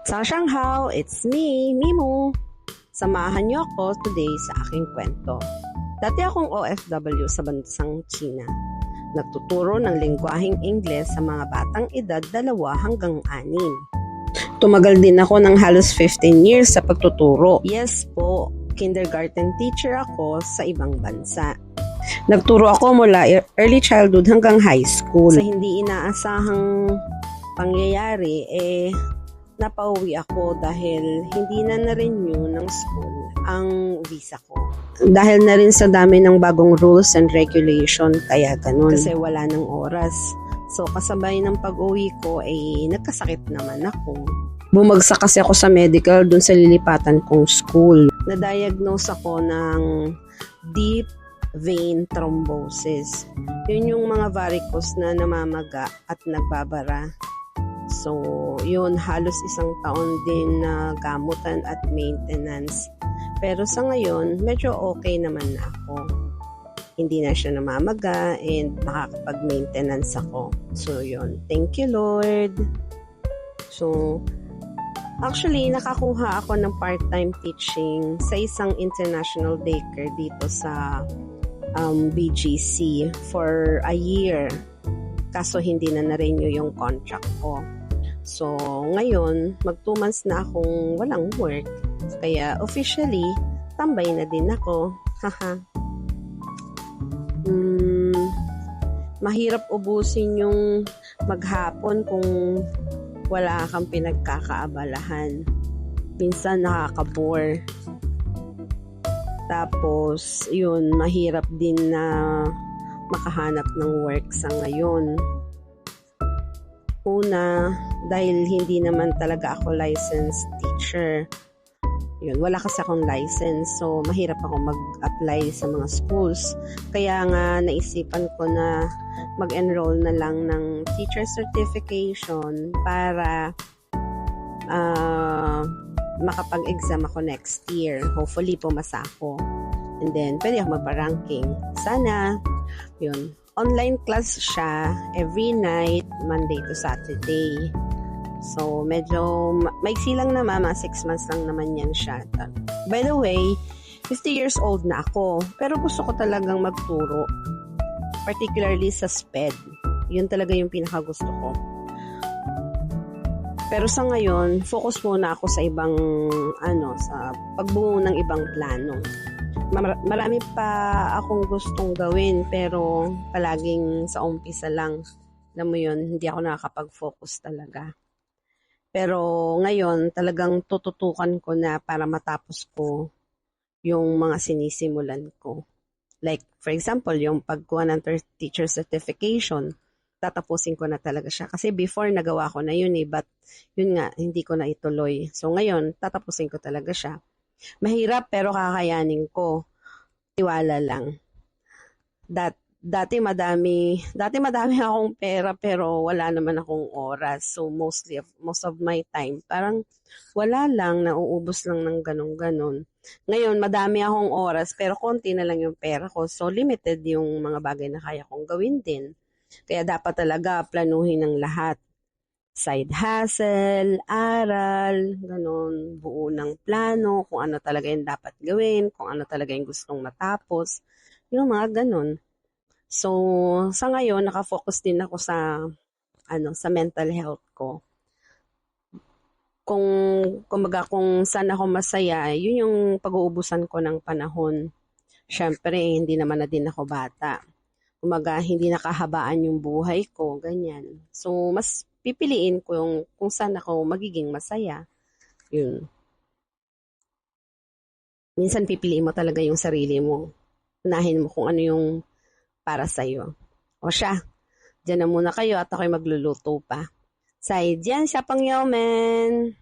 Shanghao, it's me, Mimo. Samahan niyo ako today sa aking kwento. Dati akong OFW sa bansang China. Nagtuturo ng lengguaheng Ingles sa mga batang edad 2 hanggang 6. Tumagal din ako ng halos 15 years sa pagtuturo. Yes po, kindergarten teacher ako sa ibang bansa. Nagturo ako mula early childhood hanggang high school. Sa hindi inaasahang pangyayari, napauwi ako dahil hindi na renew ng school ang visa ko. Dahil na rin sa dami ng bagong rules and regulation, kaya ganun. Kasi wala ng oras. So kasabay ng pag-uwi ko, nagkasakit naman ako. Bumagsak kasi ako sa medical dun sa lilipatan kong school. Na-diagnose ako ng deep vein thrombosis. Yun yung mga varicose na namamaga at nagbabara. So, yun, halos 1 taon din na gamutan at maintenance. Pero sa ngayon, medyo okay naman na ako. Hindi na siya namamaga and makakapag-maintenance ako. So, yun. Thank you, Lord. So, actually, nakakuha ako ng part-time teaching sa isang international daycare dito sa BGC for a year. Kaso hindi na na-renew yung contract ko. So, ngayon, mag 2 months na akong walang work. Kaya, officially, tambay na din ako. Haha. Mahirap ubusin yung maghapon kung wala kang pinagkakaabalahan. Minsan nakaka-bore. Tapos, yun, mahirap din na makahanap ng work sa ngayon. Una, dahil hindi naman talaga ako licensed teacher. Yun, wala kasi akong license. So, mahirap ako mag-apply sa mga schools. Kaya nga, naisipan ko na mag-enroll na lang ng teacher certification para makapag-exam ako next year. Hopefully, pumasa ako. And then, pwede ako magpa-ranking. Sana, yun. Online class siya every night, Monday to Saturday. So, medyo maiksi lang naman, mga 6 months lang naman yan siya. By the way, 50 years old na ako, pero gusto ko talagang magturo. Particularly sa SPED. Yun talaga yung pinakagusto ko. Pero sa ngayon, focus muna ako sa ibang, sa pagbuo ng ibang plano. Marami pa akong gustong gawin, pero palaging sa umpisa lang. Alam mo yun, hindi ako nakakapag-focus talaga. Pero ngayon, talagang tututukan ko na para matapos ko yung mga sinisimulan ko. Like, for example, yung pagkuha ng teacher certification, tatapusin ko na talaga siya. Kasi before, nagawa ko na yun but yun nga, hindi ko na ituloy. So ngayon, tatapusin ko talaga siya. Mahirap pero kakayanin ko. Tiwala lang. Dati madami akong pera pero wala naman akong oras. So most of my time, parang wala lang, nauubos lang ng ganun-ganun. Ngayon, madami akong oras pero konti na lang yung pera ko. So limited yung mga bagay na kaya kong gawin din. Kaya dapat talaga planuhin ng lahat. Side hustle, aral, ganun, buo ng plano, kung ano talaga yung dapat gawin, kung ano talaga yung gustong matapos, yung mga ganun. So, sa ngayon, nakafocus din ako sa mental health ko. Kung saan ako masaya, yun yung pag-uubusan ko ng panahon. Syempre, hindi naman na din ako bata. Hindi nakahabaan yung buhay ko, ganyan. So, mas pipiliin ko kung saan ako magiging masaya. Yun. Minsan pipiliin mo talaga yung sarili mo. Unahin mo kung ano yung para sa'yo. O siya, dyan na muna kayo at ako'y magluluto pa. Say, diyan siya pang yaman.